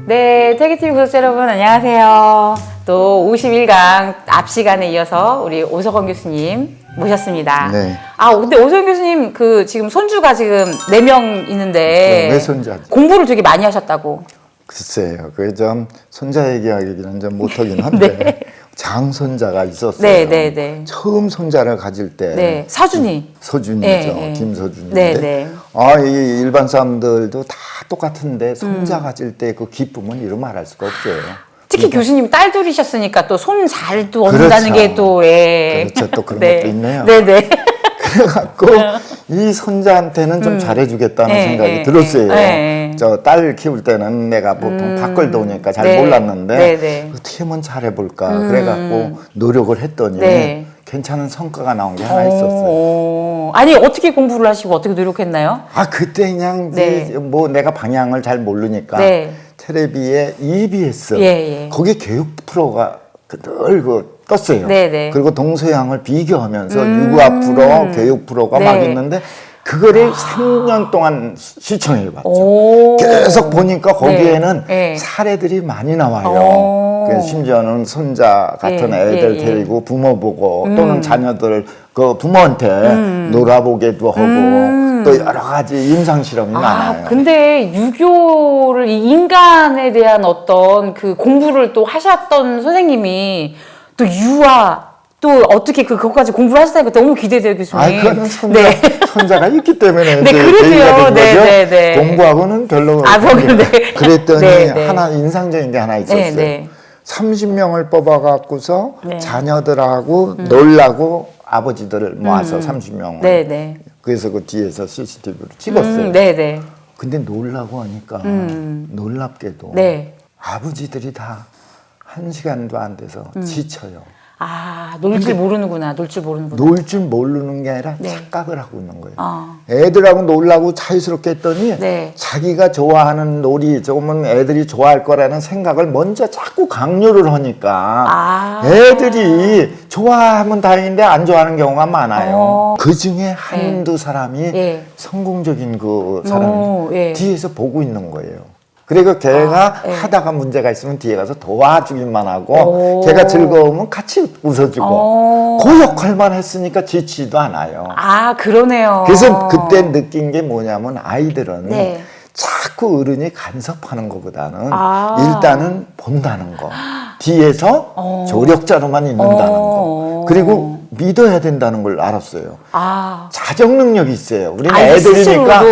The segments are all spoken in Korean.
네, 태기TV 구독자 여러분 안녕하세요. 또 51강 앞 시간에 이어서 우리 오석원 교수님 모셨습니다. 네. 근데 오석원 교수님 지금 손주가 지금 4명 있는데 왜 손자지? 공부를 되게 많이 하셨다고. 글쎄요, 그 좀 손자 얘기하기는 좀 못하긴 한데 네. 장손자가 있었어요. 네. 처음 손자를 가질 때 네, 서준이. 서준이죠. 네. 김서준인데 네. 이 일반 사람들도 다 똑같은데 손자 가질 때 그 기쁨은 이루 말할 수가 없어요. 특히 교수님 딸둘이셨으니까 또 손 잘 또 얻는다는 그렇죠. 게 또 그렇죠. 또 그런 것도 있네요. 네네. 그래갖고 이 손자한테는 좀 잘해주겠다는 생각이 들었어요. 저 딸 키울 때는 내가 보통 밖을 도니까 잘 몰랐는데 어떻게 하면 잘해볼까 그래갖고 노력을 했더니 괜찮은 성과가 나온 게 하나 있었어요. 아니 어떻게 공부를 하시고 어떻게 노력했나요? 그때 그냥 뭐 내가 방향을 잘 모르니까 텔레비에 EBS 거기 교육 프로가 늘 떴어요. 그리고 동서양을 비교하면서 유아 프로, 교육 프로가 막 있는데 그거를 3년 동안 시청해 봤죠. 계속 보니까 거기에는 사례들이 많이 나와요. 심지어는 손자 같은 애들 데리고 부모 보고 또는 자녀들 그 부모한테 놀아보게도 하고 또 여러 가지 임상 실험이 많아요. 근데 유교를 이 인간에 대한 어떤 그 공부를 또 하셨던 선생님이 또 유아 또 어떻게 그것까지 공부를 하셨다니까 너무 기대돼요, 교수님. 그거는 손자가 있기 때문에 그러죠. 네. 공부하고는 별로. 그랬더니 하나 인상적인 게 하나 있었어요. 30명을 뽑아갖고서 자녀들하고 놀라고 아버지들을 모아서 30명을. 그래서 그 뒤에서 CCTV를 찍었어요. 근데 놀라고 하니까 놀랍게도 아버지들이 다 1시간도 안 돼서 지쳐요. 놀 줄 모르는구나. 놀 줄 모르는구나. 놀 줄 모르는 게 아니라 착각을 하고 있는 거예요. 애들하고 놀라고 자유스럽게 했더니 자기가 좋아하는 놀이 조금은 애들이 좋아할 거라는 생각을 먼저 자꾸 강요를 하니까 애들이 좋아하면 다행인데 안 좋아하는 경우가 많아요. 그 중에 한두 사람이 성공적인 그 사람이 뒤에서 보고 있는 거예요. 그리고 걔가 하다가 문제가 있으면 뒤에 가서 도와주기만 하고 걔가 즐거우면 같이 웃어주고 그 역할만 했으니까 지치지도 않아요. 그러네요. 그래서 그때 느낀 게 뭐냐면 아이들은 자꾸 어른이 간섭하는 것보다는 일단은 본다는 거 뒤에서 조력자로만 있는다는 거 그리고 믿어야 된다는 걸 알았어요. 자정 능력이 있어요. 우리는 애들이니까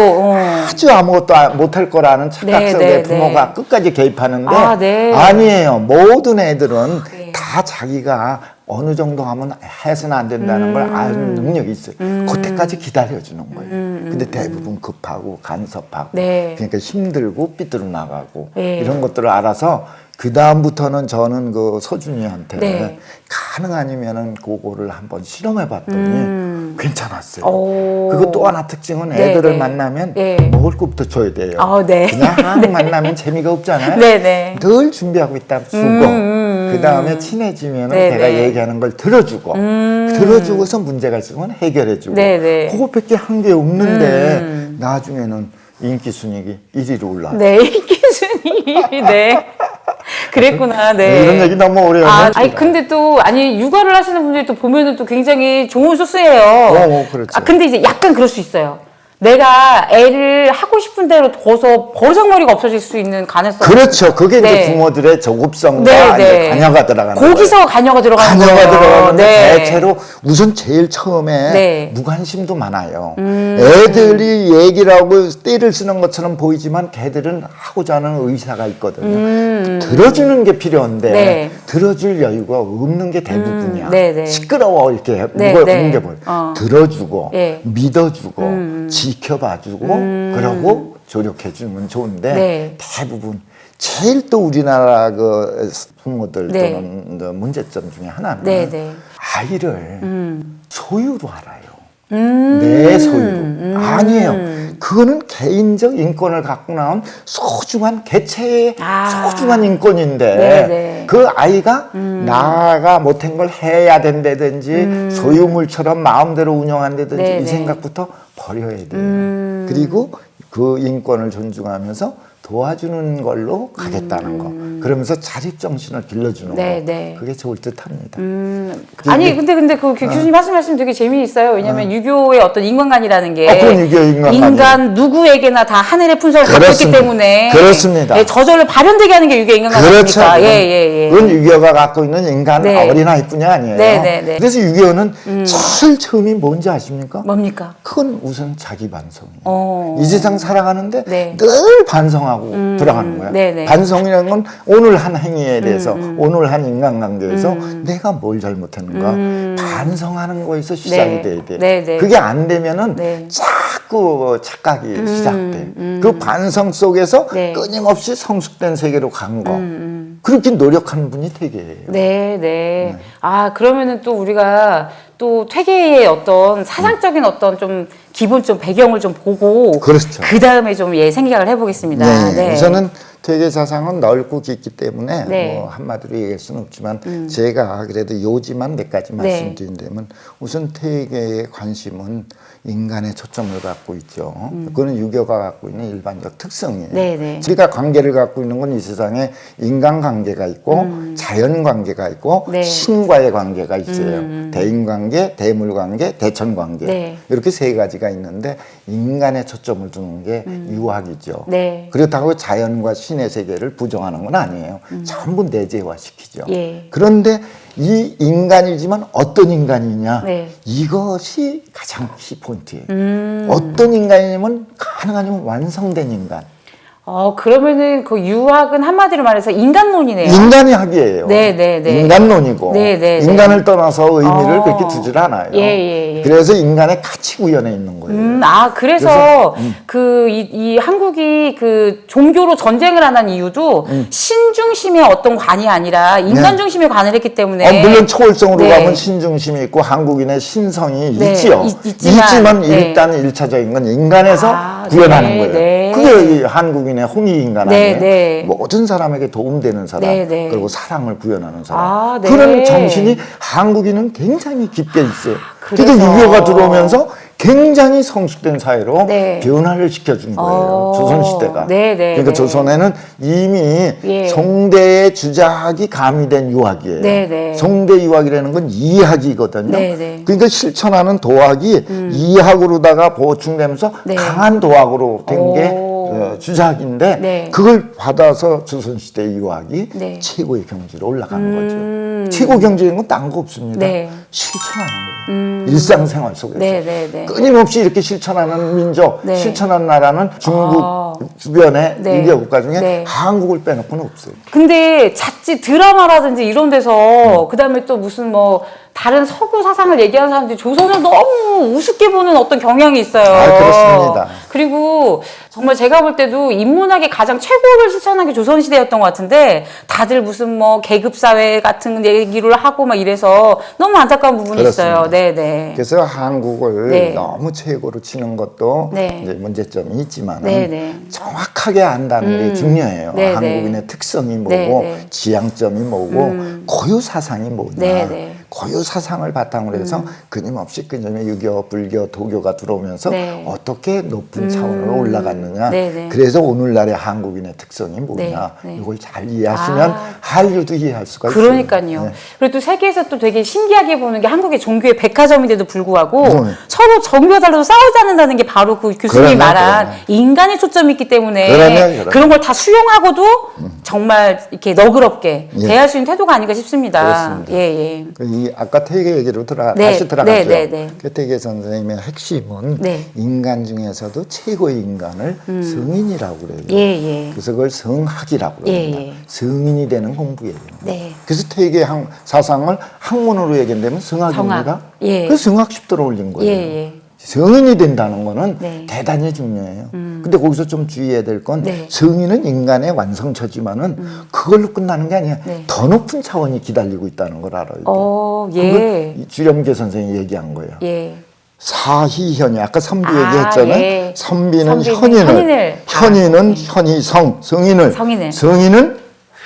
아주 아무것도 못할 거라는 착각 속에 부모가 끝까지 개입하는데 아니에요. 모든 애들은 다 자기가 어느 정도 하면 해서는 안 된다는 걸 아는 능력이 있어요. 그때까지 기다려주는 거예요. 근데 대부분 급하고 간섭하고 그러니까 힘들고 삐뚤어 나가고 이런 것들을 알아서 그 다음부터는 저는 그 서준이한테 가능하니면은 그거를 한번 실험해 봤더니 괜찮았어요. 그리고 또 하나 특징은 애들을 만나면 먹을 것부터 줘야 돼요. 그냥 만나면 재미가 없잖아요. 늘 준비하고 있다 주고 그 다음에 친해지면은 걔가 얘기하는 걸 들어주고 들어주고서 문제가 있으면 해결해주고 그거밖에 한 게 없는데 나중에는 인기 순위가 1위로 올라요. 인기 순위 그랬구나. 이런 얘기 너무 오래 하면. 근데 또 육아를 하시는 분들이 또 보면은 또 굉장히 좋은 소스예요. 그렇죠. 근데 이제 약간 그럴 수 있어요. 내가 애를 하고 싶은 대로 둬서 버르장머리가 없어질 수 있는 가능성. 그렇죠. 그게 이제 부모들의 조급성과 이제 관여가 들어가는 거기서 거예요. 관여가 들어가는 거예요. 들어가는데 대체로 우선 제일 처음에 무관심도 많아요. 애들이 얘기를 하고 떼를 쓰는 것처럼 보이지만 걔들은 하고자 하는 의사가 있거든요. 들어주는 게 필요한데 들어줄 여유가 없는 게 대부분이야. 시끄러워 이렇게 뭉개버려. 들어주고 믿어주고 지켜봐주고 그러고 조력해주면 좋은데 대부분 제일 또 우리나라 그 부모들 또는 문제점 중에 하나는 아이를 소유로 알아요. 내 소유로. 아니에요. 그거는 개인적 인권을 갖고 나온 소중한 개체의 소중한 인권인데 그 아이가 나가 못한 걸 해야 된다든지 소유물처럼 마음대로 운영한다든지 이 생각부터 버려야 돼요. 그리고 그 인권을 존중하면서 도와주는 걸로 가겠다는 거. 그러면서 자립정신을 길러주는 거. 네. 그게 좋을 듯합니다. 아니 근데 그 교수님 하신 말씀 되게 재미있어요. 왜냐하면 유교의 어떤 인간관이라는 게 그건 유교의 인간관이. 인간 누구에게나 다 하늘의 fun서를 갖고 있기 때문에 그렇습니다. 네, 저절로 발현되게 하는 게 유교의 인간관 그렇죠. 아닙니까? 예. 그건 유교가 갖고 있는 인간 네. 어린아이뿐이 아니에요. 네. 그래서 유교는 제일 처음이 뭔지 아십니까? 뭡니까? 그건 우선 자기 반성이에요. 이 세상 살아가는데 네. 늘 반성하고 들어가는 거야. 네네. 반성이라는 건 오늘 한 행위에 대해서 오늘 한 인간관계에서 내가 뭘 잘못했는가 반성하는 거에서 시작이 돼야 돼. 네네. 그게 안 되면은 네. 자꾸 착각이 시작돼. 그 반성 속에서 네. 끊임없이 성숙된 세계로 간 거. 그렇게 노력하는 분이 퇴계예요. 네. 아, 그러면은 또 우리가 또 퇴계의 어떤 사상적인 어떤 좀 기본 좀 배경을 좀 보고 그렇죠. 그 다음에 좀 생각을 해보겠습니다. 네. 우선은 퇴계 사상은 넓고 깊기 때문에 네. 뭐 한마디로 얘기할 수는 없지만 제가 그래도 요지만 몇 가지 말씀드린다면 우선 퇴계의 관심은 인간의 초점을 갖고 있죠. 그거는 유교가 갖고 있는 일반적 특성이에요. 네. 우리가 관계를 갖고 있는 건 이 세상에 인간관계가 있고 자연관계가 있고 네. 신과의 관계가 있어요. 대인관계, 대물관계, 대천관계 네. 이렇게 세 가지가 있는데 인간의 초점을 두는 게 유학이죠. 네. 그렇다고 자연과 신의 세계를 부정하는 건 아니에요. 전부 내재화시키죠. 예. 그런데 이 인간이지만 어떤 인간이냐 네. 이것이 가장 키포인트예요. 어떤 인간이냐면 가능하면 완성된 인간. 그러면은 그 유학은 한마디로 말해서 인간론이네요. 인간이 학이에요. 네. 인간론이고 네. 인간을 떠나서 의미를 그렇게 두질 않아요. 예. 그래서 인간의 가치 구현에 있는 거예요. 그래서 이 한국이 그 종교로 전쟁을 안 한 이유도 신 중심의 어떤 관이 아니라 인간 중심의 관을 했기 때문에 물론 초월성으로 네. 가면 신중심이 있고 한국인의 신성이 네, 있지요. 있지만, 네. 일단 일차적인 건 인간에서 구현하는 거예요. 네. 그게 이 한국인의 홍익인간 아니에요. 네. 모든 사람에게 도움되는 사람 네. 그리고 사랑을 구현하는 사람. 네. 그런 정신이 한국인은 굉장히 깊게 있어요. 그래서. 그러니까 유교가 들어오면서 굉장히 성숙된 사회로 네. 변화를 시켜준 거예요. 조선시대가. 네. 그러니까 조선에는 이미 예. 송대의 주작이 가미된 유학이에요. 네. 송대 유학이라는 건 이학이거든요. 네. 그러니까 실천하는 도학이 이학으로다가 보충되면서 네. 강한 도학으로 된 게 주작인데 네. 그걸 받아서 조선시대 유학이 네. 최고의 경지로 올라가는 거죠. 최고 경지인 건 딴 거 없습니다. 네. 실천하는 거예요. 일상생활 속에서. 네. 끊임없이 이렇게 실천하는 민족, 네. 실천하는 나라는 중국 주변의 네. 6개 국가 중에 네. 한국을 빼놓고는 없어요. 근데 자칫 드라마라든지 이런 데서 그다음에 또 무슨 뭐 다른 서구 사상을 얘기하는 사람들이 조선을 너무 우습게 보는 어떤 경향이 있어요. 그렇습니다. 그리고 정말 제가 볼 때도 인문학의 가장 최고를 실천한 게 조선시대였던 것 같은데 다들 무슨 뭐 계급사회 같은 얘기를 하고 막 이래서 너무 안타까운 부분이 그렇습니다. 있어요. 네. 그래서 한국을 네. 너무 최고로 치는 것도 네. 이제 문제점이 있지만 네. 정확하게 안다는 게 중요해요. 네. 한국인의 특성이 뭐고 네. 지향점이 뭐고 고유 사상이 뭐냐. 네. 고유 사상을 바탕으로 해서 끊임없이 그전에 유교, 불교, 도교가 들어오면서 네. 어떻게 높은 차원으로 올라갔느냐. 네. 그래서 오늘날의 한국인의 특성이 뭐냐. 네. 이걸 잘 이해하시면 한류도 이해할 수가 있어요. 그러니까요. 네. 그리고 또 세계에서 또 되게 신기하게 보는 게 한국의 종교의 백화점인데도 불구하고 네. 서로 종교가 달라서 싸우지 않는다는 게 바로 그 교수님이 말한 그러면. 인간의 초점이 있기 때문에 그러면. 그런 걸 다 수용하고도 정말 이렇게 너그럽게 예. 대할 수 있는 태도가 아닌가 싶습니다. 그렇습니다. 예. 이 아까 퇴계 얘기로 네. 다시 들어가죠. 네. 그 퇴계 선생님의 핵심은 네. 인간 중에서도 최고의 인간을 성인이라고 그래요. 예. 그래서 그걸 성학이라고 그럽니다. 예. 성인이 되는 공부예요. 네. 그래서 퇴계 사상을 학문으로 얘기한다면 성학입니다. 성학. 예. 그 성학 10도로 올린 거예요. 예. 성인이 된다는 거는 네. 대단히 중요해요. 근데 거기서 좀 주의해야 될 건 네. 성인은 인간의 완성처지만은 그걸로 끝나는 게 아니야. 네. 더 높은 차원이 기다리고 있다는 걸 알아야 돼요. 예. 그걸 주렴계 선생이 얘기한 거예요. 예. 사희현이 아까 선비 얘기했잖아요. 선비는 선비는 현인을. 현인은 현이성, 성인은 성인을. 성인은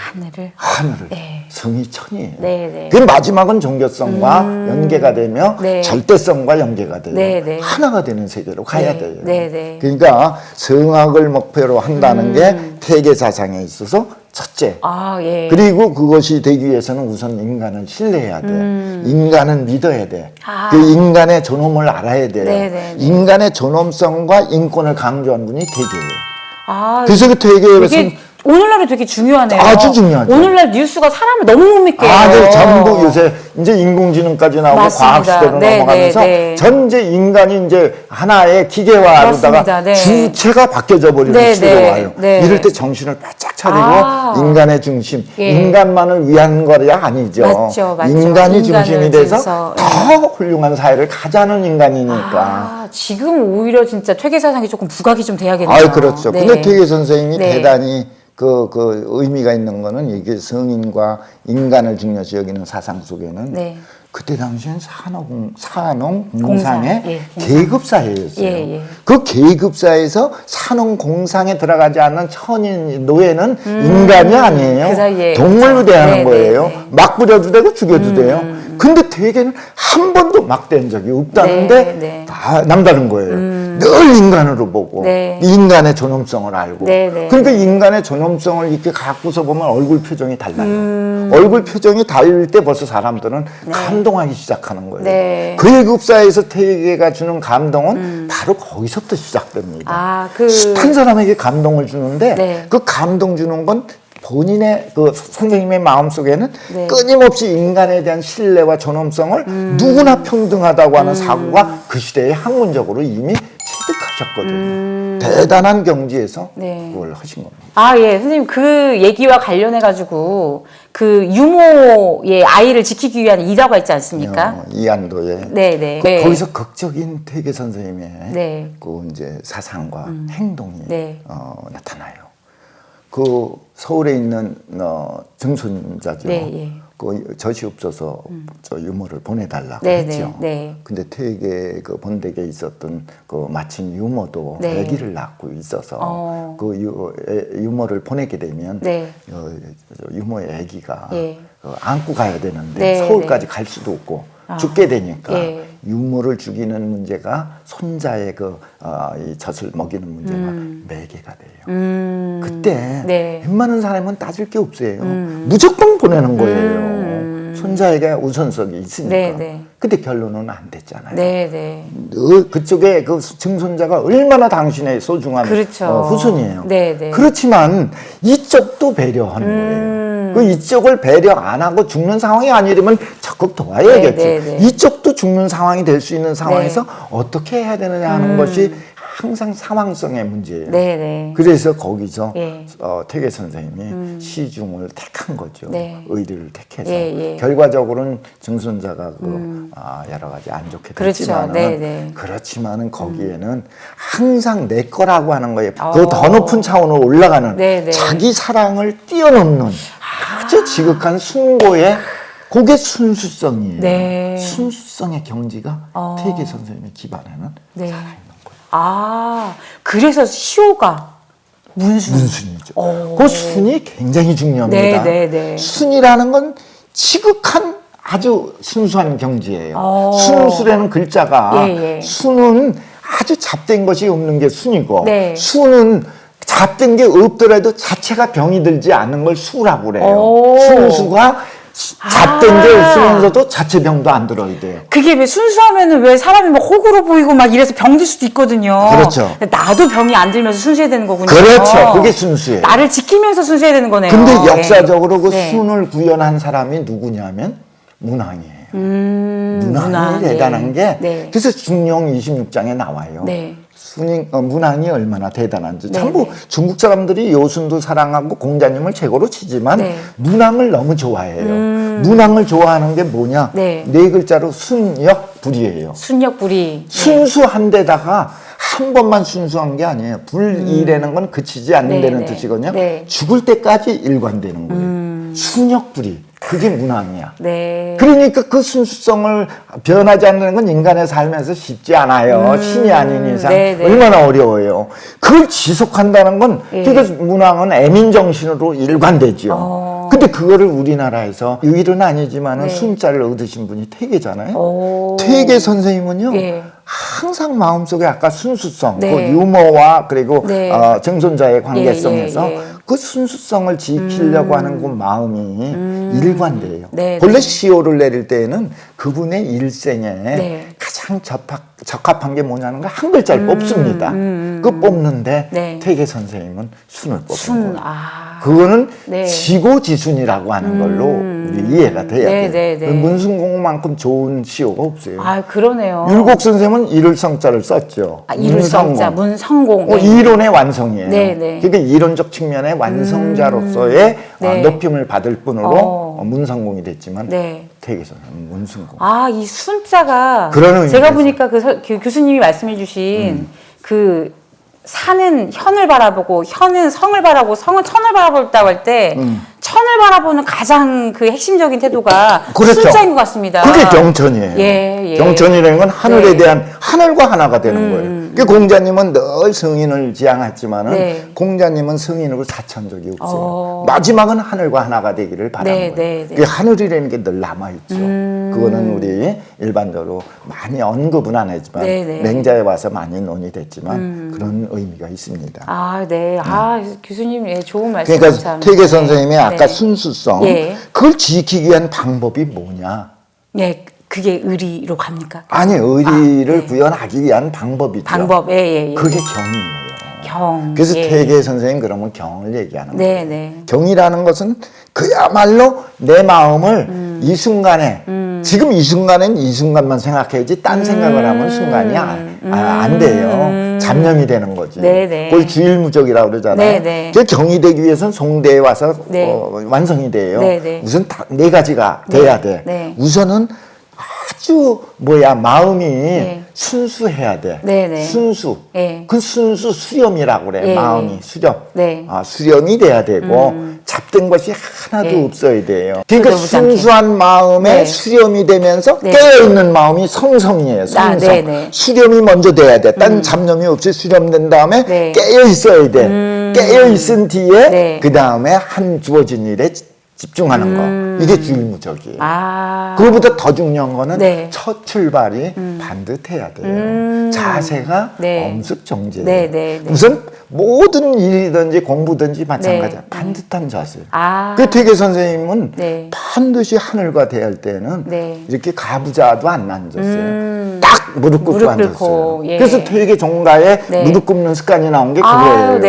하늘을. 네. 성이 천이에요. 네, 네. 그 마지막은 종교성과 연계가 되며 네. 절대성과 연계가 돼요. 네, 네. 하나가 되는 세계로 가야 네, 돼요. 네, 네. 그러니까 성학을 목표로 한다는 게 태계 사상에 있어서 첫째. 아, 예. 그리고 그것이 되기 위해서는 우선 인간을 신뢰해야 돼. 인간은 믿어야 돼. 아. 그 인간의 존엄을 알아야 돼요. 네, 네, 네. 인간의 존엄성과 인권을 강조한 분이 태계예요. 아, 그래서 그 태계에서 이게 오늘날에 되게 중요하네요. 아주 중요하죠. 오늘날 뉴스가 사람을 너무 못 믿게 해요. 네, 전부 요새 이제 인공지능까지 나오고 맞습니다. 과학 시대로 네, 넘어가면서 네, 네. 전제 인간이 이제 하나의 기계화로다가 맞습니다. 네. 주체가 바뀌어져 버리는 네, 시대로 네, 와요. 네. 이럴 때 정신을 바짝 차리고 아. 인간의 중심, 예. 인간만을 위한 거야 아니죠. 맞죠, 맞죠. 인간이 인간을 중심이 돼서 위해서, 더 훌륭한 사회를 가자는 인간이니까. 아, 지금 오히려 진짜 퇴계 사상이 조금 부각이 좀 돼야겠네요. 아, 그렇죠. 네. 근데 퇴계 선생님이 네. 대단히 그 의미가 있는 거는 이게 성인과 인간을 중요시 여기는 사상 속에는 네. 그때 당시엔 산업공상의 예, 계급사회였어요. 예, 예. 그 계급사에서 산업공상에 들어가지 않는 천인 노예는 인간이 아니에요. 그 사이에 동물로 그렇죠. 대하는 네, 거예요. 네, 네. 막 부려도 되고 죽여도 돼요. 근데 되게는 한 번도 막 된 적이 없다는데 네, 네. 다 남다른 거예요. 늘 인간으로 보고 네. 인간의 존엄성을 알고 네, 네. 그러니까 인간의 존엄성을 이렇게 갖고서 보면 얼굴 표정이 달라요. 얼굴 표정이 달릴 때 벌써 사람들은 감동하기 시작하는 거예요. 네. 계급사에서 태계가 주는 감동은 바로 거기서부터 시작됩니다. 아, 숱한 사람에게 감동을 주는데 네. 그 감동 주는 건 본인의 그 선생님의 마음속에는 네. 끊임없이 인간에 대한 신뢰와 존엄성을 누구나 평등하다고 하는 사고가 그 시대에 학문적으로 이미 체득하셨거든요. 대단한 경지에서 네. 그걸 하신 겁니다. 아, 예. 선생님, 그 얘기와 관련해가지고, 그 유모의 아이를 지키기 위한 일화가 있지 않습니까? 이안도에 네네. 거기서 극적인 태계 선생님의 네. 그 이제 사상과 행동이 네. 나타나요. 그 서울에 있는 증손자죠. 네, 예. 그 젖이 없어서 저 유모를 보내달라고 네, 했죠. 네, 네. 근데 태계 그 본댁에 있었던 그 마침 유모도 네. 아기를 낳고 있어서 그 유모를 보내게 되면 네. 유모의 아기가 예. 안고 가야 되는데 네, 서울까지 갈 수도 없고 죽게 되니까 예. 유모를 죽이는 문제가 손자의 이 젖을 먹이는 문제가 매개가 돼요. 그때 네. 웬만한 사람은 따질 게 없어요. 무조건 보내는 거예요. 손자에게 우선석이 있으니까. 네, 네. 근데 결론은 안 됐잖아요. 네, 네. 그쪽에 그 증손자가 얼마나 당신의 소중한 그렇죠. 후손이에요. 네, 네. 그렇지만 이쪽도 배려하는 거예요. 그 이쪽을 배려 안 하고 죽는 상황이 아니려면 적극 도와야겠죠. 네, 네, 네. 이쪽도 죽는 상황이 될 수 있는 상황에서 어떻게 해야 되느냐 하는 것이 항상 상황성의 문제예요. 네, 네. 그래서 거기서 예. 태계 선생님이 시중을 택한 거죠. 네. 의리를 택해서 예, 예. 결과적으로는 증손자가 여러 가지 안 좋게 그렇죠. 됐지만은 네, 네. 그렇지만은 거기에는 항상 내 거라고 하는 거예요. 그 더 높은 차원으로 올라가는 네, 네. 자기 사랑을 뛰어넘는 아주 지극한 숭고의 그게 순수성이에요. 네. 순수성의 경지가 태계 선생님의 기반에는 네. 살아있는 거예요. 아, 그래서 시호가 문순이죠. 그 순이 굉장히 중요합니다. 네, 네, 네. 순이라는 건 지극한 아주 순수한 경지예요. 순수라는 글자가 예, 예. 순은 아주 잡된 것이 없는 게 순이고 네. 수는 잡된 게 없더라도 자체가 병이 들지 않는 걸 수라고 그래요. 오. 순수가 잡된 게 없으면서도 자체 병도 안 들어야 돼요. 그게 왜 순수하면은 왜 사람이 막 호구로 보이고 막 이래서 병들 수도 있거든요. 그렇죠. 나도 병이 안 들면서 순수해야 되는 거군요. 그렇죠. 그게 순수예요. 나를 지키면서 순수해야 되는 거네요. 근데 역사적으로 그 네. 순을 구현한 사람이 누구냐면 문왕이에요. 문왕이 문왕, 대단한 게 네. 그래서 중령 26장에 나와요. 네. 문왕이 얼마나 대단한지. 네, 전부 네. 중국 사람들이 요순도 사랑하고 공자님을 최고로 치지만 네. 문왕을 너무 좋아해요. 문왕을 좋아하는 게 뭐냐? 네. 네 글자로 순역불이에요. 순역불이. 순수한 데다가 한 번만 순수한 게 아니에요. 불이라는 건 그치지 않는다는 네, 네. 뜻이거든요. 네. 죽을 때까지 일관되는 거예요. 순역불이. 그게 문왕이야. 네. 그러니까 그 순수성을 변하지 않는 건 인간의 삶에서 쉽지 않아요. 신이 아닌 이상 네, 네. 얼마나 어려워요. 그걸 지속한다는 건 예. 그러니까 문왕은 애민정신으로 일관되죠. 근데 그거를 우리나라에서 유일은 아니지만은 순자를 얻으신 분이 퇴계잖아요. 퇴계 선생님은요. 항상 마음속에 아까 순수성, 그 유머와 그리고 정손자의 관계성에서 그 순수성을 지키려고 하는 그 마음이 일관돼요. 본래 시호를 내릴 때에는 그분의 일생에 가장 적합한 게 뭐냐는 걸 한 글자를 뽑습니다. 그 뽑는데 퇴계 선생님은 순을 뽑는 거예요. 그거는 지고지순이라고 하는 걸로 우리 이해가 돼야 돼요. 문순공만큼 좋은 시호가 없어요. 그러네요. 율곡 선생님은 이룰성자를 썼죠. 이룰성자, 문성공. 이론의 완성이에요. 네. 그러니까 이론적 측면의 완성자로서의 높임을 받을 뿐으로 문성공이 됐지만 퇴계 선생님은 문순공. 이 순자가 그런 제가 의미에서. 보니까 그 교수님이 말씀해 주신 그 산은 현을 바라보고 현은 성을 바라보고 성은 천을 바라보다고 할 때 천을 바라보는 가장 그 핵심적인 태도가 그렇죠. 순자인 것 같습니다. 그게 경천이에요. 경천이라는 건 하늘에 대한 하늘과 하나가 되는 거예요. 그 공자님은 늘 성인을 지향했지만은 공자님은 성인으로 사천 적이 없어요. 마지막은 하늘과 하나가 되기를 바라는 거예요. 그 하늘이라는 게 늘 남아있죠. 그거는 우리 일반적으로 많이 언급은 안 했지만 맹자에 와서 많이 논의됐지만 그런 의미가 있습니다. 교수님 좋은 말씀. 그러니까 퇴계 선생님의 아까 순수성 그걸 지키기 위한 방법이 뭐냐? 그게 의리로 갑니까? 아니 의리를 구현하기 위한 방법이죠. 방법, 그게 경이에요. 경. 그래서 퇴계 선생님 그러면 경을 얘기하는 거예요. 네. 경이라는 것은 그야말로 내 마음을 이 순간에 지금 이 순간엔 이 순간만 생각해야지 딴 생각을 하면 순간이 안 돼요. 잡념이 되는 거지. 그걸 주일무적이라고 그러잖아요. 그 경이 되기 위해서는 송대에 와서 완성이 돼요. 우선 네 가지가 돼야 돼. 우선은 아주 마음이 순수해야 돼. 순수. 그 순수 수렴이라고 그래. 마음이 수렴. 수렴이 돼야 되고 잡된 것이 하나도 없어야 돼요. 그러니까 순수한 마음에 수렴이 되면서 깨어있는 마음이 성성이에요. 성성. 수렴이 먼저 돼야 돼. 딴 잡념이 없이 수렴된 다음에 깨어있어야 돼. 깨어있은 뒤에 그 다음에 한 주어진 일에 집중하는 거. 이게 주일무적이에요. 그거보다 더 중요한 거는 첫 출발이 반듯해야 돼요. 자세가 엄습정제예요. 우선 모든 일이든지 공부든지 마찬가지야. 반듯한 자세. 그 퇴계 선생님은 반드시 하늘과 대할 때는 이렇게 가부좌도 안 앉았어요. 딱 무릎 꿇고 앉았어요. 그래서 퇴계 종가에 무릎 꿇는 습관이 나온 게 그거예요.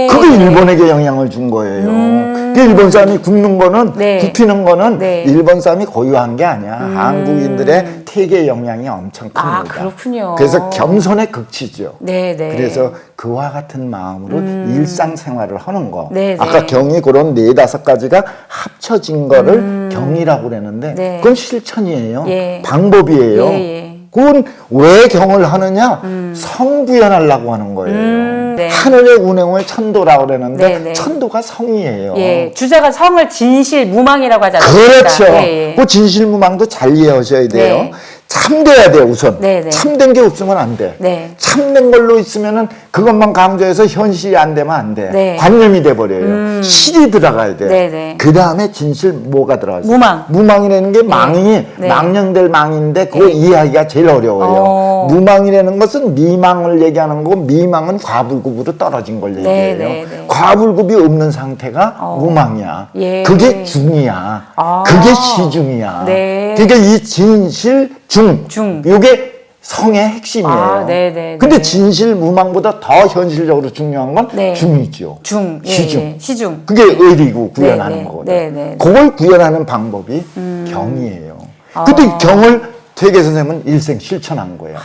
그게 일본에게 영향을 준 거예요. 그 일본 사람이 굽는 거는 굽히는 거는 일본 사람이 고유한 게 아니야. 한국인들의 퇴계 영향이 엄청 큽니다. 그렇군요. 그래서 겸손의 극치죠. 그래서 그와 같은 마음으로 일상생활을 하는 거. 아까 경이 그런 4-5가지가 합쳐진 거를 경이라고 그랬는데 그건 실천이에요. 방법이에요. 그건 왜 경을 하느냐? 성구현하려고 하는 거예요. 하늘의 운행을 천도라고 그러는데 천도가 성이에요. 주자가 성을 진실무망이라고 하잖아요. 그렇죠. 그 진실무망도 잘 이해하셔야 돼요. 참돼야 돼요, 우선. 참된 게 없으면 안 돼. 참된 걸로 있으면은 그것만 강조해서 현실이 안 되면 안 돼. 관념이 돼버려요. 실이 들어가야 돼. 그 다음에 진실 뭐가 들어가요? 무망이라는 게 망이, 망령될 망인데 그거 이해하기가 제일 어려워요. 무망이라는 것은 미망을 얘기하는 거고 미망은 과불급으로 떨어진 걸 얘기해요. 과불급이 없는 상태가 무망이야. 그게 중이야. 그게 시중이야. 그러니까 이 진실, 요게 성의 핵심이에요. 근데 진실 무망보다 더 현실적으로 중요한 건 중이죠. 시중. 그게 의리고 구현하는 거거든요. 그걸 구현하는 방법이 경이에요. 근데 경을 퇴계 선생님은 일생 실천한 거예요.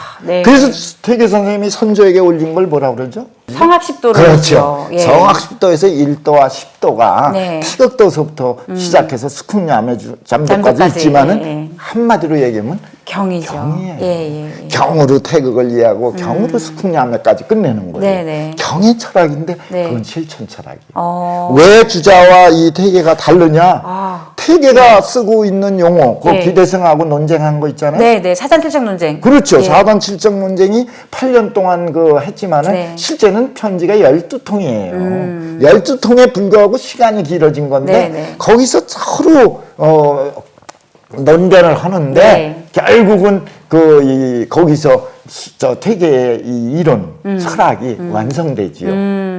그래서 퇴계 선생님이 선조에게 올린 걸 뭐라고 그러죠? 성학십도를 그렇죠. 성학십도에서 1도와 10도가 태극도서부터 시작해서 숙훈야매잠도까지 있지만은 한마디로 얘기하면 경이죠. 경이에요. 예. 경으로 태극을 이해하고 경으로 숙풍야매까지 끝내는 거예요. 네네. 경의 철학인데 네. 그건 실천 철학이에요. 어. 왜 주자와 이 태계가 다르냐? 아. 태계가 쓰고 있는 용어, 그 예. 기대승하고 논쟁한 거 있잖아요. 네네. 사단칠적 논쟁. 그렇죠. 예. 사단 칠적 논쟁이 8년 동안 했지만은 네. 실제는 편지가 12통이에요. 12통에 불구하고 시간이 길어진 건데 네네. 거기서 서로 논변을 하는데 네. 결국은 거기서 저 퇴계의 이 이론, 철학이 완성되지요.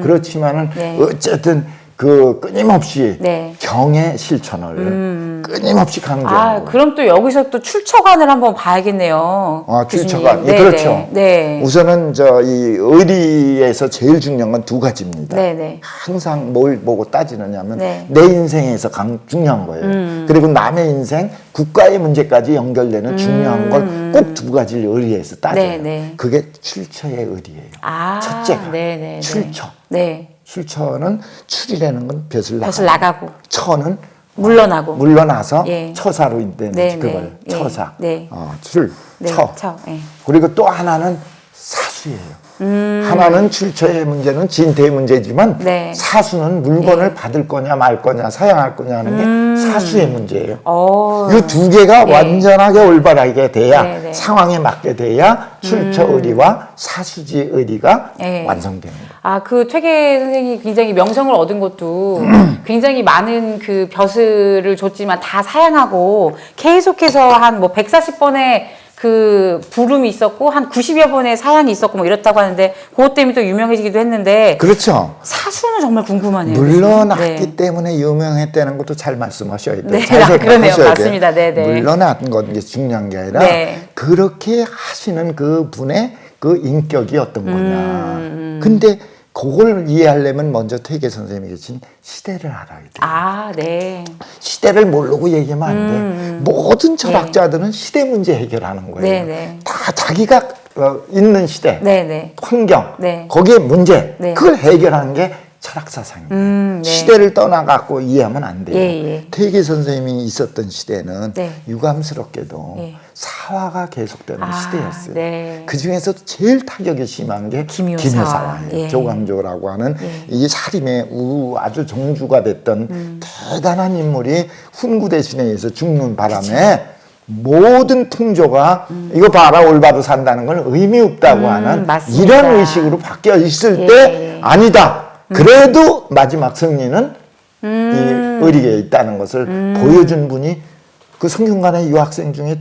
그렇지만은 네. 어쨌든 끊임없이 네. 경의 실천을 끊임없이 강조하는 아, 거예요. 그럼 또 여기서 또 출처관을 한번 봐야겠네요. 아, 교수님. 출처관. 네, 그렇죠. 네. 우선은 이 의리에서 제일 중요한 건 두 가지입니다. 네. 항상 뭘 보고 따지느냐면 네. 내 인생에서 중요한 거예요. 그리고 남의 인생, 국가의 문제까지 연결되는 중요한 걸 꼭 두 가지를 의리에서 따져요. 네. 그게 출처의 의리예요. 아, 첫째가 네. 출처. 네. 출처는 출이라는 건 벼슬 벼슬 나가고. 나가고. 처는 물러나고. 물러나서 예. 처사로 있는 네, 그걸 네. 처사. 네. 출, 네. 처. 예. 그리고 또 하나는 사수예요. 하나는 출처의 문제는 진퇴의 문제지만 네. 사수는 물건을 받을 거냐 말 거냐 사양할 거냐 하는 게 사수의 문제예요. 이 두 개가 예. 완전하게 올바르게 돼야 네. 상황에 맞게 돼야 출처 의리와 사수지 의리가 예. 완성되는 거예요. 아, 그 퇴계 선생님이 굉장히 명성을 얻은 것도 굉장히 많은 그 벼슬을 줬지만 다 사양하고 계속해서 한 140번의 그 부름이 있었고 한 90여 번의 사양이 있었고 뭐 이렇다고 하는데 그것 때문에 또 유명해지기도 했는데 그렇죠. 사수는 정말 궁금하네요. 물러났기 네. 때문에 유명했다는 것도 잘 말씀하셔야 돼요. 네, 잘 그러네요. 생각하셔야 맞습니다. 돼요. 네. 물러난 건 게 중요한 게 아니라 네. 그렇게 하시는 그 분의 그 인격이 어떤 거냐. 근데 그걸 이해하려면 먼저 퇴계 선생님이 계신 시대를 알아야 돼요. 아, 네. 시대를 모르고 얘기하면 안 돼. 모든 철학자들은 시대 문제 해결하는 거예요. 네. 다 자기가 있는 시대, 네. 환경, 네. 거기에 문제, 네. 그걸 해결하는 게 철학 사상입니다. 네. 시대를 떠나갖고 이해하면 안 돼요. 예. 퇴계 선생님이 있었던 시대는 네. 유감스럽게도 예. 사화가 계속되는 시대였어요. 네. 그 중에서도 제일 타격이 심한 게 김효사. 김효사와예요. 예. 조광조라고 하는 이 사림의 아주 정주가 됐던 대단한 인물이 훈구 대신에 의해서 죽는 바람에 모든 풍조가 이거 봐라 올바로 산다는 건 의미 없다고 하는 맞습니다. 이런 의식으로 바뀌어 있을 예. 때 아니다. 그래도 마지막 승리는 이 의리에 있다는 것을 보여준 분이 그 성균관의 유학생 중에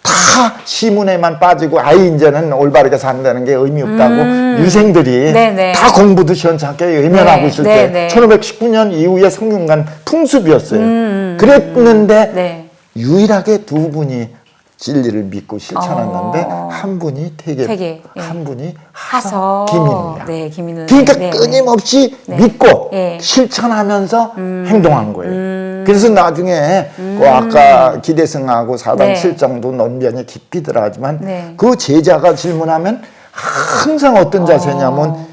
다 시문에만 빠지고 아이 이제는 올바르게 산다는 게 의미 없다고 유생들이 네네. 다 공부도 시원찮게 외면하고 네, 있을 네, 때 네. 1519년 이후에 성균관 풍습이었어요. 그랬는데 네. 유일하게 두 분이 진리를 믿고 실천했는데 한 분이 퇴계, 퇴계, 예. 한 분이 하서. 김인이야. 네, 김인은. 그러니까 네. 끊임없이 믿고 네. 실천하면서 행동한 거예요. 그래서 나중에 그 아까 기대승하고 사단 네. 칠정도 논변이 깊이 들어가지만 네. 그 제자가 질문하면 항상 어떤 자세냐면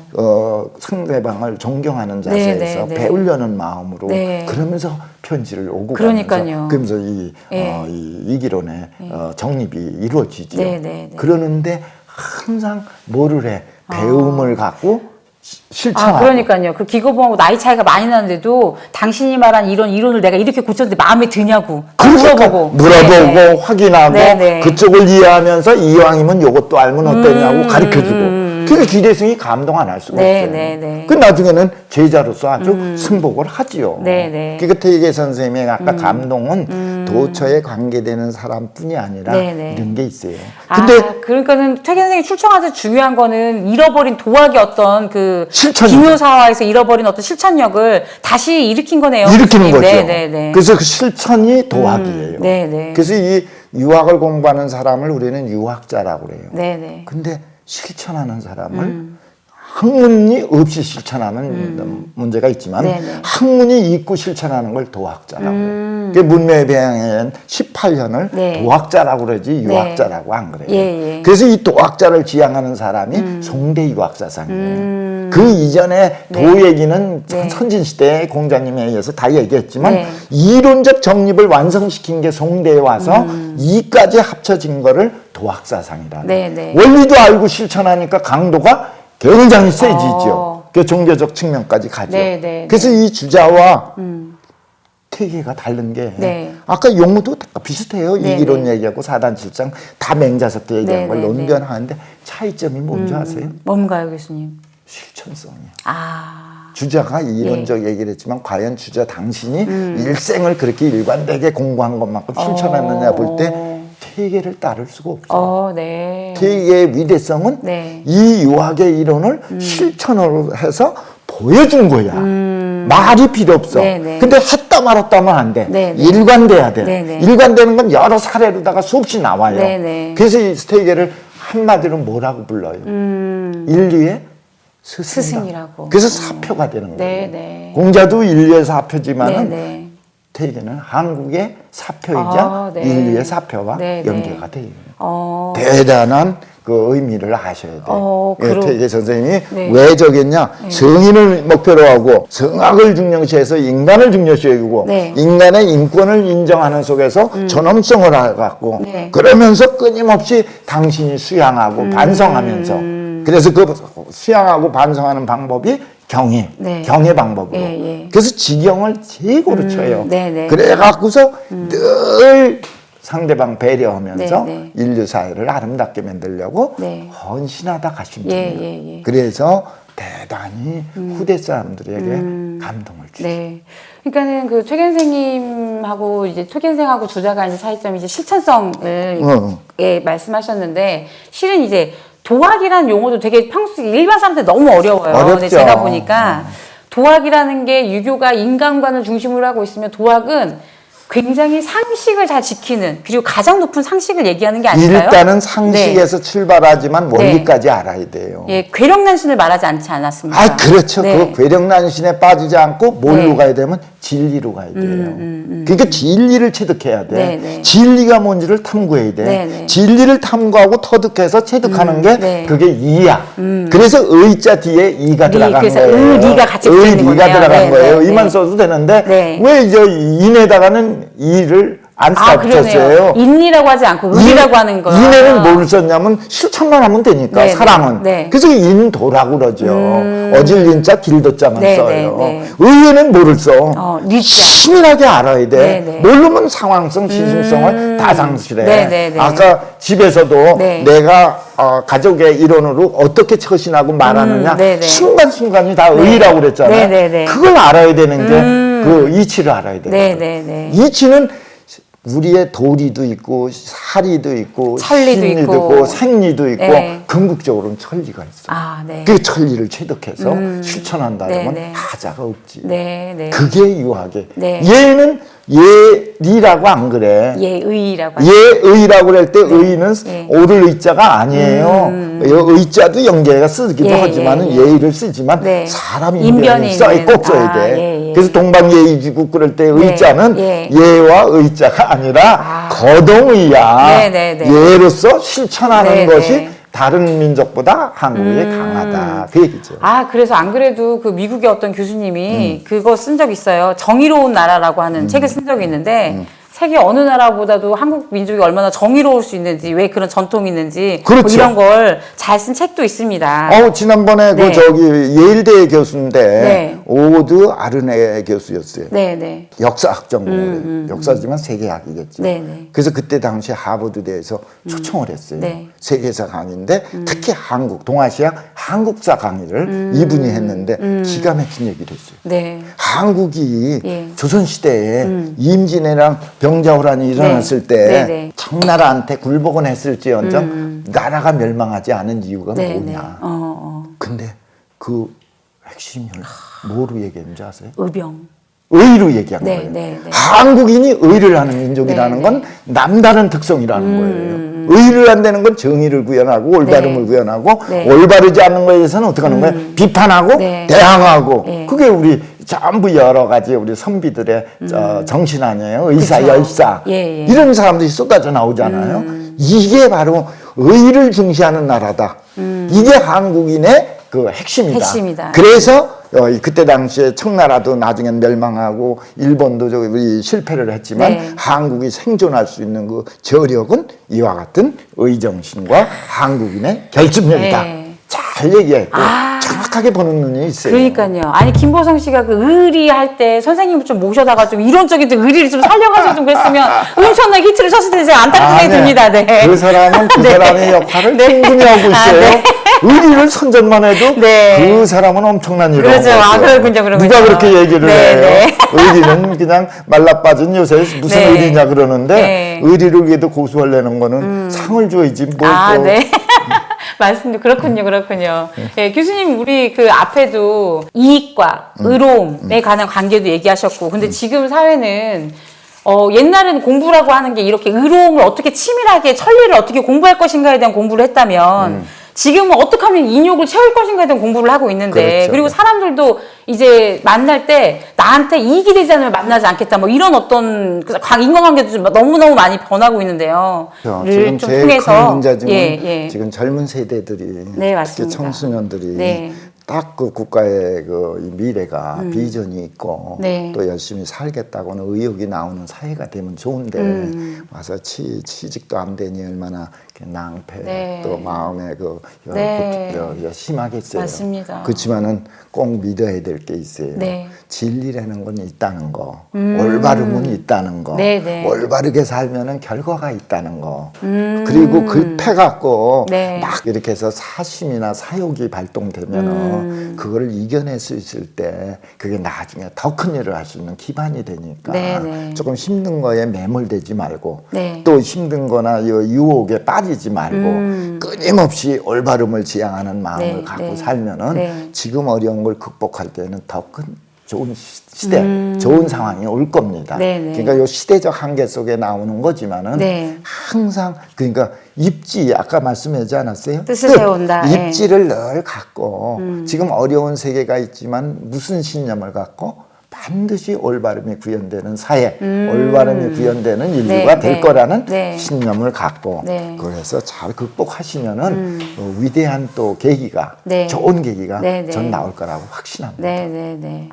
상대방을 존경하는 자세에서 네. 배우려는 마음으로 네. 그러면서 편지를 오고 그러니까요. 가면서 그러면서 예. 이 이기론의 정립이 이루어지죠. 네. 그러는데 항상 뭐를 해? 배움을 갖고 실천하고. 그러니까요. 그 기고봉하고 나이 차이가 많이 나는데도 당신이 말한 이런 이론을 내가 이렇게 고쳤는데 마음에 드냐고 물어보고 네. 확인하고 네. 그쪽을 이해하면서 이왕이면 요것도 알면 어떠냐고 가르쳐주고. 그게 기대승이 감동 안 할 수가 없어요. 네. 그 나중에는 제자로서 아주 승복을 하지요. 네. 그러니까 퇴계 선생님의 아까 감동은 도처에 관계되는 사람뿐이 아니라 네. 이런 게 있어요. 근데 그러니까는 퇴계 선생님이 출청하서 중요한 거는 잃어버린 도학의 어떤 그 실천력. 기묘사화에서 잃어버린 어떤 실천력을 다시 일으킨 거네요. 일으키는 거죠. 네. 그래서 그 실천이 도학이에요. 네. 그래서 이 유학을 공부하는 사람을 우리는 유학자라고 그래요. 네. 근데 실천하는 사람을 학문이 없이 실천하면 문제가 있지만 네네. 학문이 있고 실천하는 걸 도학자라고 해요. 그 문명의 배양에는 18년을 네. 도학자라고 그러지 유학자라고 안 그래요. 예. 그래서 이 도학자를 지향하는 사람이 송대 유학사상이에요. 그 이전에 도 얘기는 선진시대의 공자님에 의해서 다 얘기했지만 이론적 정립을 완성시킨 게 송대에 와서 이까지 합쳐진 거를 도학사상이라는 네네. 원리도 알고 실천하니까 강도가 굉장히 세지죠. 그 종교적 측면까지 가죠. 네네. 그래서 이 주자와 태계가 다른 게 네. 아까 용어도 다 비슷해요. 네네. 이기론 얘기하고 사단칠상 다 맹자석 때 얘기한 걸 네네네. 논변하는데 차이점이 뭔지 아세요? 뭔가요, 교수님? 실천성이요. 아. 주자가 이론적 얘기를 했지만 과연 주자 당신이 일생을 그렇게 일관되게 공부한 것만큼 실천했느냐 볼 때 태계를 따를 수가 없죠. 네. 태계의 위대성은 네. 이 유학의 이론을 실천으로 해서 보여준 거야. 말이 필요 없어. 네네. 근데 했다 말았다 하면 안 돼. 네네. 일관돼야 돼. 네네. 일관되는 건 여러 사례로다가 수없이 나와요. 네네. 그래서 이 태계를 한마디로 뭐라고 불러요? 인류의 스승이라고. 그래서 사표가 되는 거예요. 네네. 공자도 인류의 사표지만은 네네. 태계는 한국의 사표이자 네. 인류의 사표와 네네. 연계가 돼요. 대단한 그 의미를 아셔야 돼요. 태계 선생님이 네. 왜 저겠냐? 성인을 목표로 하고 성악을 중요시해서 인간을 중요시하고 네. 인간의 인권을 인정하는 속에서 존엄성을 갖고 네. 그러면서 끊임없이 당신이 수양하고 반성하면서 그래서 그 수양하고 반성하는 방법이 경애, 네. 경애 방법으로. 예. 그래서 지경을 최고로 쳐요. 네네. 그래 갖고서 늘 상대방 배려하면서 네네. 인류 사회를 아름답게 만들려고 네. 헌신하다 가신 분이에요. 예. 그래서 대단히 후대 사람들에게 감동을 주죠. 네. 그러니까는 그 최견생님하고 이제 최견생하고 주자가 이제 차이점이 이제 실천성을 예, 말씀하셨는데 실은 이제 도학이라는 용어도 되게 평소 일반 사람들 너무 어려워요. 어렵죠. 근데 제가 보니까 도학이라는 게 유교가 인간관을 중심으로 하고 있으면 도학은 굉장히 상식을 잘 지키는 그리고 가장 높은 상식을 얘기하는 게 아닐까요? 일단은 상식에서 출발하지만 원리까지 알아야 돼요. 예, 괴력난신을 말하지 않지 않았습니까? 아, 그렇죠. 네. 그 괴력난신에 빠지지 않고 뭘로 네. 가야 되면 진리로 가야 돼요. 그러니까 진리를 체득해야 돼. 네. 진리가 뭔지를 탐구해야 돼. 네. 진리를 탐구하고 터득해서 체득하는 게 네. 그게 이야. 그래서 의자 뒤에 이가 들어간 그래서 거예요. 의리가 같이 붙어있는 의리가 거네요. 들어간 네, 거예요. 네, 이만 네. 써도 되는데 네. 왜 이제 인에다가는 이를 안 그러네요. 써붙였어요. 인이라고 하지 않고 의리라고 하는 거예요. 인에는 뭘 썼냐면 실천만 하면 되니까 네, 사람은. 네. 그래서 인도라고 그러죠. 어질린자 길도자만 네, 써요. 네. 의에는 뭐를 써? 리죠. 치밀하게 알아야 돼. 네. 모르면 상황성, 시승성을 다 상실해. 네. 아까 집에서도 네. 내가 가족의 일원으로 어떻게 처신하고 말하느냐 네. 순간순간이 다 의라고 그랬잖아요. 네. 그걸 알아야 되는 게 그 이치를 알아야 돼요. 네. 이치는 우리의 도리도 있고 사리도 있고 천리도 신리도 있고. 있고 생리도 있고 네. 궁극적으로는 천리가 있어. 네. 그 천리를 체득해서 실천한다면 네. 하자가 없지. 네. 그게 유학의. 네. 얘는 예리라고 안 그래. 예의라고 예의라고 그럴 때 의는 예. 오를 의자가 아니에요. 의자도 연계가 쓰기도 예, 하지만은 예. 예의를 쓰지만 네. 사람 인변이 인변이 꼭 써야 있는. 돼. 예. 그래서 동방예의지국 그럴 때 의자는 예. 예와 의자가 아니라 거동의야. 네. 예로서 실천하는 네. 것이 다른 민족보다 한국이 강하다. 그 얘기죠. 그래서 안 그래도 그 미국의 어떤 교수님이 그거 쓴 적 있어요. 정의로운 나라라고 하는 책을 쓴 적이 있는데 세계 어느 나라보다도 한국 민족이 얼마나 정의로울 수 있는지, 왜 그런 전통이 있는지 그렇죠. 뭐 이런 걸 잘 쓴 책도 있습니다. 지난번에 네. 그 저기 예일대 교수인데 네. 오드 아르네 교수였어요. 네. 역사학 전공을 해요. 역사지만 세계학이겠죠. 네. 그래서 그때 당시 하버드대에서 초청을 했어요. 네. 세계사 강의인데 특히 한국, 동아시아 한국사 강의를 이분이 했는데 기가 막힌 얘기를 했어요. 네. 한국이 예. 조선시대에 임진왜란 병자호란이 일어났을 때 네. 청나라한테 굴복은 했을지언정 나라가 멸망하지 않은 이유가 네. 뭐냐. 근데 그 핵심을 뭐로 얘기했는지 아세요? 의병. 의로 얘기한 네, 거예요. 네. 한국인이 의를 하는 민족이라는 네. 건 남다른 특성이라는 거예요. 의를 한다는 건 정의를 구현하고 올바름을 네. 구현하고 네. 올바르지 않는 거에 대해서는 어떻게 하는 거예요? 비판하고 네. 대항하고 네. 그게 우리 전부 여러 가지 우리 선비들의 정신 아니에요. 의사, 그쵸. 열사 예. 이런 사람들이 쏟아져 나오잖아요. 이게 바로 의를 중시하는 나라다. 이게 한국인의 그 핵심이다. 핵심이다. 그래서 그때 당시에 청나라도 나중엔 멸망하고 일본도 저기 실패를 했지만 네. 한국이 생존할 수 있는 그 저력은 이와 같은 의정신과 한국인의 결집력이다. 네. 잘 얘기했고 정확하게 보는 눈이 있어요. 그러니까요. 아니 김보성 씨가 그 의리할 때 선생님을 좀 모셔다가 좀 이론적인 좀 의리를 좀 살려가지고 좀 그랬으면 엄청난 히트를 쳤을 텐데 제가 안타깝게 듭니다. 네. 그 사람은 그 네. 사람의 역할을 네. 충분히 하고 있어요. 네. 의리를 선전만 해도 네. 그 사람은 엄청난 일을 그렇죠. 하고 있어요. 그렇군요. 누가 그렇게 얘기를 네, 해요? 네. 의리는 그냥 말라빠진 요새 무슨 네. 의리냐 그러는데 네. 의리를 위해도 고수를 내는 거는 상을 줘야지 뭐. 네. 맞습니다. 그렇군요. 예, 교수님, 우리 그 앞에도 이익과 의로움에 관한 관계도 얘기하셨고, 근데 지금 사회는, 옛날에는 공부라고 하는 게 이렇게 의로움을 어떻게 치밀하게, 천리를 어떻게 공부할 것인가에 대한 공부를 했다면, 지금은 어떻게 하면 인욕을 채울 것인가에 대한 공부를 하고 있는데, 그렇죠. 그리고 사람들도 이제 만날 때 나한테 이익이 되지 않으면 만나지 않겠다, 뭐 이런 어떤 인간관계도 좀 너무너무 많이 변하고 있는데요. 지금 좀 제일 통해서. 큰 문제점은 예. 지금 젊은 세대들이 네, 특히 맞습니다. 청소년들이 네. 딱 그 국가의 그 미래가 비전이 있고 네. 또 열심히 살겠다고는 의욕이 나오는 사회가 되면 좋은데 와서 취직도 안 되니 얼마나 낭패 네. 또 마음에 네. 심하겠어요. 맞습니다. 그렇지만은 꼭 믿어야 될 게 있어요. 네. 진리라는 건 있다는 거, 올바름은 있다는 거, 네. 올바르게 살면은 결과가 있다는 거. 그리고 급해갖고 네. 막 이렇게 해서 사심이나 사욕이 발동되면은 그거를 이겨낼 수 있을 때 그게 나중에 더 큰 일을 할 수 있는 기반이 되니까 네. 조금 힘든 거에 매몰되지 말고 네. 또 힘든 거나 유혹에 빠지지 말고 끊임없이 올바름을 지향하는 마음을 네. 갖고 네. 살면은 네. 지금 어려운 걸 극복할 때는 더 큰 좋은 시대, 좋은 상황이 올 겁니다. 네. 그러니까 요 시대적 한계 속에 나오는 거지만은 네. 항상 그러니까 입지 아까 말씀하지 않았어요? 뜻을 세운다. 예. 입지를 늘 갖고 지금 어려운 세계가 있지만 무슨 신념을 갖고 반드시 올바름이 구현되는 사회, 올바름이 구현되는 인류가 네, 될 네, 거라는 네. 신념을 갖고 네. 그래서 잘 극복하시면은 위대한 또 계기가 네. 좋은 계기가 네, 전 네. 나올 거라고 확신합니다. 네.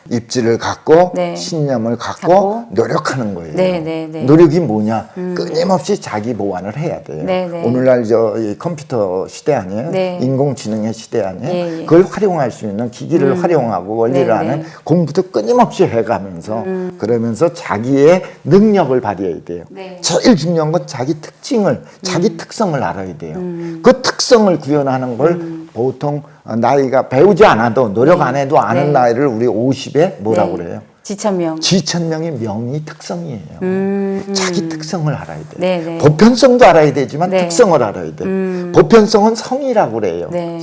입지를 갖고 네. 신념을 갖고 갖고 노력하는 거예요. 네. 노력이 뭐냐? 끊임없이 자기 보완을 해야 돼요. 네. 오늘날 이 컴퓨터 시대 아니에요? 네. 인공지능의 시대 아니에요? 예. 그걸 활용할 수 있는 기기를 활용하고 원리를 네. 하는 공부도 끊임없이 해가면서 그러면서 자기의 능력을 발휘해야 돼요. 네. 제일 중요한 건 자기 특징을, 자기 특성을 알아야 돼요. 그 특성을 구현하는 걸 보통 나이가 배우지 않아도 노력 안 해도 아는 네. 나이를 우리 50에 뭐라고 그래요? 지천명. 지천명의 명이 특성이에요. 자기 특성을 알아야 돼요. 네. 보편성도 알아야 되지만 네. 특성을 알아야 돼요. 보편성은 성이라고 그래요. 네.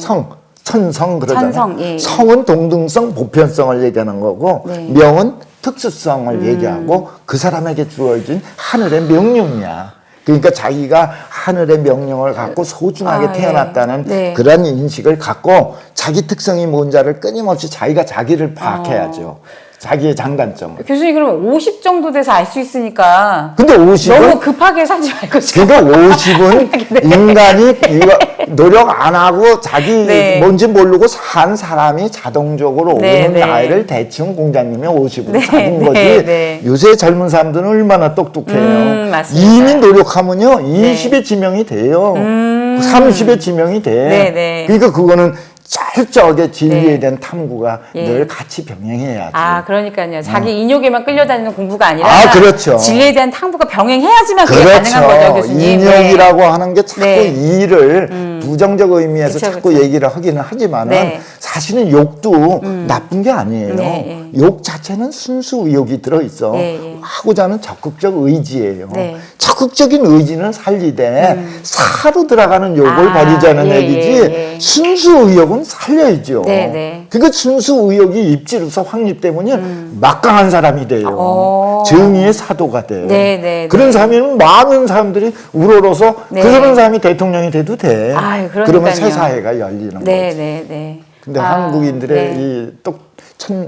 천성 그러잖아요. 천성, 예. 성은 동등성, 보편성을 얘기하는 거고 네. 명은 특수성을 얘기하고 그 사람에게 주어진 하늘의 명령이야. 그러니까 자기가 하늘의 명령을 갖고 소중하게 태어났다는 네. 그런 인식을 갖고 자기 특성이 뭔지를 끊임없이 자기가 자기를 파악해야죠. 자기의 장단점을. 교수님 그러면 50 정도 돼서 알 수 있으니까 근데 50은 너무 급하게 살지 말고 지금. 그러니까 50은 인간이 이거 노력 안 하고 자기 네. 뭔지 모르고 산 사람이 자동적으로 네, 오는 네. 나이를 대충 공자님이 50으로 네, 잡은 네, 거지. 네. 요새 젊은 사람들은 얼마나 똑똑해요. 맞습니다. 이미 노력하면요 20의 지명이 돼요. 30의 지명이 돼. 네. 그러니까 그거는 철저하게 진리에 네. 대한 탐구가 예. 늘 같이 병행해야지. 그러니까요. 자기 인욕에만 끌려다니는 공부가 아니라 그렇죠. 진리에 대한 탐구가 병행해야지만 그게 가능한 거죠, 교수님. 인욕이라고 하는 게 자꾸 네. 일을 부정적 의미에서 그쵸, 자꾸 그쵸. 얘기를 하기는 하지만은 네. 사실은 욕도 나쁜 게 아니에요. 네, 욕 자체는 순수 의욕이 들어있어. 예. 하고자 하는 적극적 의지예요. 네. 적극적인 의지는 살리되 사로 들어가는 욕을 버리자는 예, 얘기지 예. 순수 의욕은 살려야죠. 네. 그러니까 순수 의욕이 입지로서 확립되면 막강한 사람이 돼요. 오. 정의의 사도가 돼. 네. 그런 사람이면 많은 사람들이 우러러서 네. 그런 사람이 대통령이 돼도 돼. 그러니까요. 그러면 새 사회가 열리는 거지. 네. 근데 한국인들의 네. 이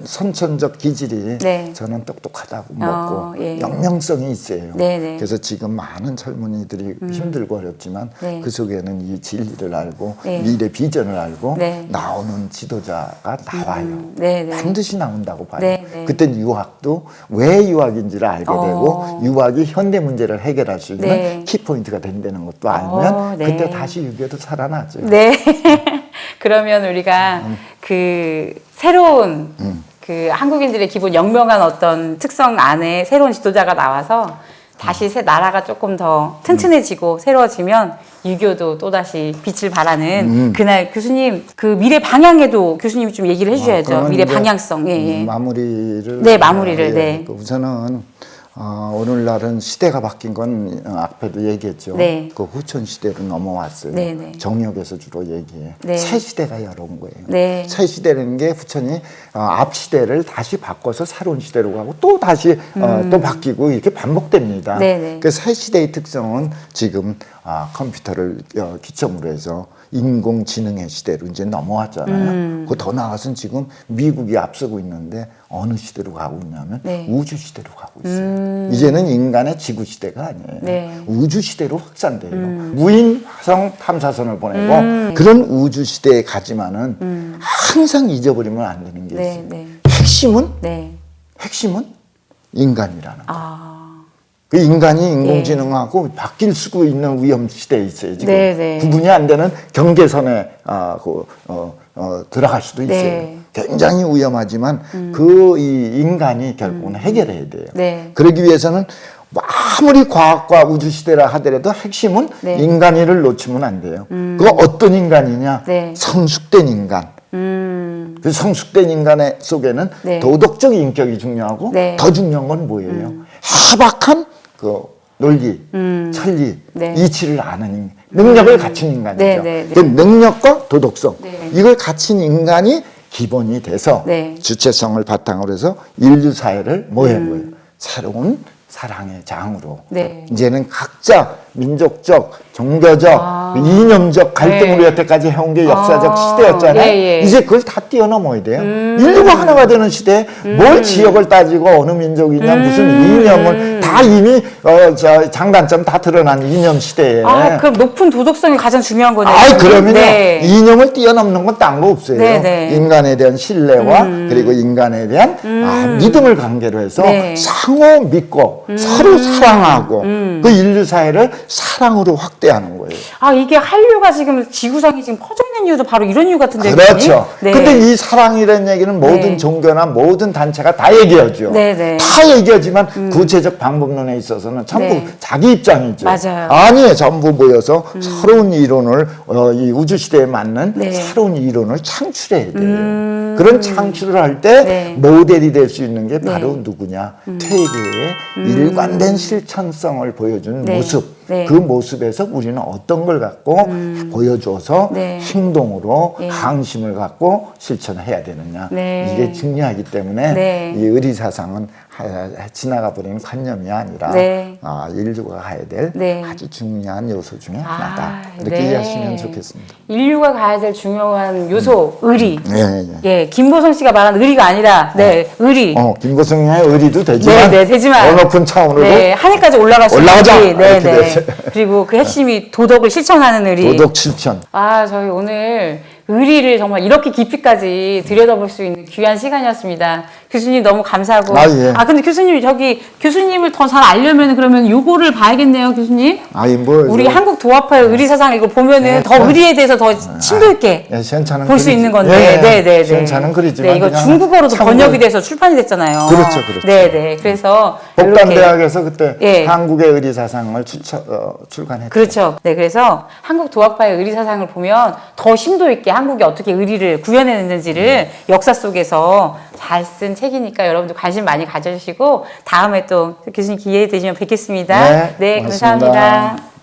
선천적 기질이 네. 저는 똑똑하다고 먹고 예. 영명성이 있어요. 네, 네. 그래서 지금 많은 젊은이들이 힘들고 어렵지만 네. 그 속에는 이 진리를 알고 네. 미래 비전을 알고 네. 나오는 지도자가 나와요. 네, 네. 반드시 나온다고 봐요. 네, 네. 그때 유학도 왜 유학인지를 알게 되고 유학이 현대 문제를 해결할 수 있는 네. 키포인트가 된다는 것도 알면 네. 그때 다시 유교도 살아나죠. 네. 그러면 우리가 그 새로운 그 한국인들의 기본 영명한 어떤 특성 안에 새로운 지도자가 나와서 다시 새 나라가 조금 더 튼튼해지고 새로워지면 유교도 또다시 빛을 발하는 그날 교수님 그 미래 방향에도 교수님이 좀 얘기를 해주셔야죠. 그러면 미래 이제 방향성. 예, 예. 마무리를 네, 마무리를. 네. 우선은 오늘날은 시대가 바뀐 건 앞에도 얘기했죠. 네. 그 후천 시대로 넘어왔어요. 네, 네. 정역에서 주로 얘기해. 네. 새 시대가 열어온 거예요. 네. 새 시대라는 게 후천이 앞 시대를 다시 바꿔서 새로운 시대로 가고 또 다시 또 바뀌고 이렇게 반복됩니다. 네, 네. 그 새 시대의 특성은 지금 컴퓨터를 기점으로 해서 인공지능의 시대로 이제 넘어왔잖아요. 그 더 나아가서는 지금 미국이 앞서고 있는데 어느 시대로 가고 있냐면 네. 우주 시대로 가고 있어요. 이제는 인간의 지구 시대가 아니에요. 네. 우주 시대로 확산돼요. 무인 화성 탐사선을 보내고 그런 우주 시대에 가지만은 항상 잊어버리면 안 되는 게 네, 있어요. 네. 핵심은 네. 인간이라는 거. 아. 그 인간이 인공지능하고 바뀔 수 있는 위험 시대에 있어요. 지금 네, 네. 구분이 안 되는 경계선에 들어갈 수도 있어요. 네. 굉장히 위험하지만 그 이 인간이 결국은 해결해야 돼요. 네. 그러기 위해서는 아무리 과학과 우주 시대라 하더라도 핵심은 네. 인간이를 놓치면 안 돼요. 그거 어떤 인간이냐? 네. 성숙된 인간. 그 성숙된 인간의 속에는 네. 도덕적 인격이 중요하고 네. 더 중요한 건 뭐예요? 해박한 그 논리, 천리, 네. 이치를 아는 능력을 갖춘 인간이죠. 네, 네, 네. 그 능력과 도덕성 네. 이걸 갖춘 인간이 기본이 돼서 네. 주체성을 바탕으로 해서 인류 사회를 뭐예요? 새로운 사랑의 장으로 네. 이제는 각자 민족적, 종교적, 이념적 갈등으로 네. 여태까지 해온 게 역사적 시대였잖아요. 예, 예. 이제 그걸 다 뛰어넘어야 돼요. 인류가 하나가 되는 시대에 뭘 지역을 따지고 어느 민족이냐 무슨 이념을 다 이미 장단점 다 드러난 이념 시대에. 그럼 높은 도덕성이 가장 중요한 거네요. 그러면요. 네. 이념을 뛰어넘는 건 딴 거 없어요. 네, 네. 인간에 대한 신뢰와 그리고 인간에 대한 믿음을 관계로 해서 네. 상호 믿고 서로 사랑하고 그 인류 사회를 사랑으로 확대하는 거예요. 이게 한류가 지금 지구상에 지금 퍼져 있는 이유도 바로 이런 이유 같은데. 그렇죠. 네. 근데 이 사랑이라는 얘기는 모든 네. 종교나 모든 단체가 다 얘기하죠. 네, 네. 다 얘기하지만 구체적 방법론에 있어서는 전부 네. 자기 입장이죠. 맞아요. 아니에요. 전부 모여서 새로운 이론을 이 우주 시대에 맞는 네. 새로운 이론을 창출해야 돼요. 그런 창출을 할 때 네. 모델이 될 수 있는 게 바로 누구냐? 퇴계의 일관된 실천성을 보여주는 네. 모습. 네. 그 모습에서 우리는 어떤 걸 갖고 보여줘서 네. 행동으로 네. 항심을 갖고 실천해야 되느냐. 네. 이게 중요하기 때문에 네. 이 의리사상은 지나가 버리는 관념이 아니라 네. 인류가 가야 될 네. 아주 중요한 요소 중에 하나다. 이렇게 네. 이해하시면 좋겠습니다. 인류가 가야 될 중요한 요소, 의리. 예. 김보성 씨가 말한 의리가 아니라, 의리. 김보성의 의리도 되지만, 네, 되지만. 더 높은 차원으로 네, 하늘까지 올라갈 수 있는 올라가자! 의리. 네, 이렇게 네. 되죠. 그리고 그 핵심이 도덕을 실천하는 의리. 도덕 실천. 저희 오늘 의리를 정말 이렇게 깊이까지 들여다볼 수 있는 귀한 시간이었습니다. 교수님 너무 감사하고. 예. 근데 교수님, 교수님을 더 잘 알려면 그러면 요거를 봐야겠네요, 교수님. 우리 한국 도화파의 의리사상 이거 보면은 더 의리에 대해서 더 심도 있게 볼 수 있는 건데. 네. 시원찮은 글이지만. 네, 이거 중국어로도 번역이 돼서 출판이 됐잖아요. 그렇죠. 네. 그래서. 복담대학에서 그때 예. 한국의 의리사상을 출간했죠. 그렇죠. 네, 그래서 한국 도학파의 의리사상을 보면 더 심도 있게 한국이 어떻게 의리를 구현해냈는지를 역사 속에서 잘 쓴 책이니까 여러분들 관심 많이 가져주시고 다음에 또 교수님 기회 되시면 뵙겠습니다. 네, 고맙습니다. 감사합니다.